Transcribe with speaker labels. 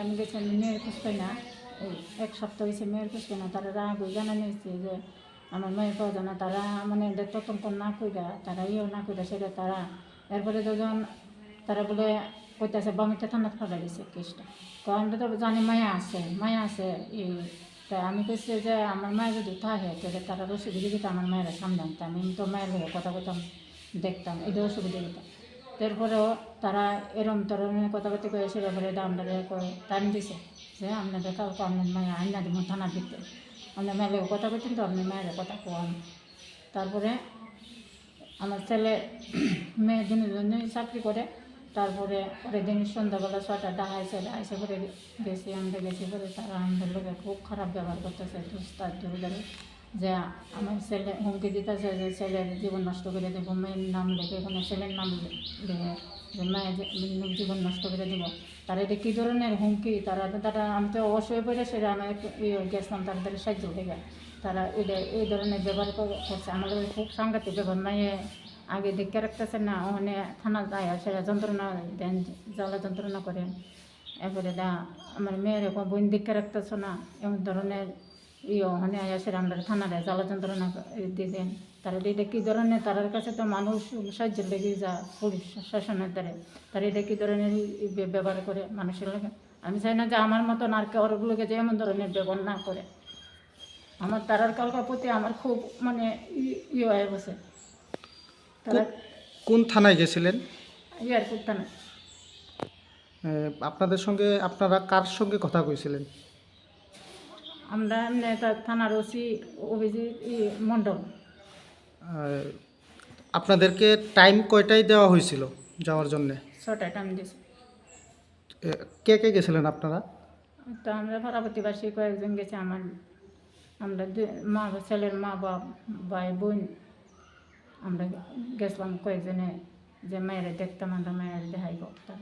Speaker 1: আমি গেছি আমি মেয়ের খোঁজ পাই না, এই 1 সপ্তাহ হয়েছে মেয়ের খোঁজ পাই না। তারা আগে জানা নিয়েছে যে আমার মেয়ের পাওয়া যায় না। তারা মানে তদন্ত না কইরা, তারা না কইরা সেটা তারা এরপরে যখন তারা বলে কইতেছে বামিটা থানা ফাঁকা দিয়েছে কেসটা। তো আমরা তো জানি মায়া আছে এই। তাই আমি কইছি যে আমার মায়ের যদি থাকে তাহলে তারা রসিদ দিকে দিতে আমার মায়েরা সামনে আনতাম। আমি তো মায়ের লোক কথা বলতাম, দেখতাম, এটা অসুবিধা দিতাম। তারপরেও তারা এরম ধরনের কথাবার্তা করে সে ব্যাপারে আমরা টাইম দিছে যে আপনাদের কাউকে আপনার মায়ের আইনা দিব থানার ভিতরে, আপনার মেয়ের কথা বলতেন তো আপনার মায়ের কথা কোয়ান। তারপরে আমার ছেলে মেয়ে দিনের চাকরি করে। তারপরে পরের দিন সন্ধ্যাবেলা 6টা ডাকাইছে পরে গেছি, আমরা গেছি পরে তারা আমাদের লোকের খুব খারাপ ব্যবহার করতেছে, দুস্তার ধরে যে আমার ছেলে হুমকি দিতেছে যে ছেলের জীবন নষ্ট করে দেবো, মেয়ের নাম লেখে কোনো ছেলের নাম লেখে যে মায়ের জীবন নষ্ট করে দেবো। তারা এটা কী ধরনের হুমকি, তারা আমি তো অবশ্যই পড়ে সেটা আমি গেছিলাম তাদের সাহায্য লেগে। তারা এই ধরনের ব্যবহার করছে আমাদের, খুব সাংঘাতিক ব্যবহার। মায়ে আগে দেখে রাখতেছে না, ওখানে থানা যায় সেটা যন্ত্রণা দেন, জ্বালা যন্ত্রণা করেন। এরপরে আমার মেয়ের বোন দেখে রাখতেছো না, এমন ধরনের ওখানে সেটা আমরা থানারে জ্বালা যন্ত্রণা দিয়ে দেন। তারা এটা কী ধরনের, তার কাছে তো মানুষ সাহায্য লেগে যা পুলিশ শাসনের দ্বারে, তারা এটা কী ধরনের ব্যবহার করে মানুষের লোকে। আমি চাই না যে আমার মতন আর কেউ লোকে যে এমন ধরনের ব্যবহার না করে। আমার তারার কালকার প্রতি আমার খুব মানে হয়ে গেছে। তারা
Speaker 2: কোন থানায় গেছিলেন?
Speaker 1: এয়ারপোর্ট থানা।
Speaker 2: আপনাদের সঙ্গে আপনারা কার সঙ্গে কথা কইছিলেন?
Speaker 1: আমরা থানার ওসি অভিজিৎ মণ্ডল।
Speaker 2: আপনাদেরকে টাইম কয়টায় দেওয়া হয়েছিল যাওয়ার জন্যে?
Speaker 1: 6টায় টাইম দিয়েছি।
Speaker 2: কে কে গেছিলেন আপনারা?
Speaker 1: তো আমরা ভাড়াপতিবাসী কয়েকজন গেছি, আমরা ছেলের মা বাপ ভাই বোন আমরা গেছিলাম কয়েকজনে, যে মেয়েরা দেখতাম আমরা মেয়েরা দেখাই করতাম।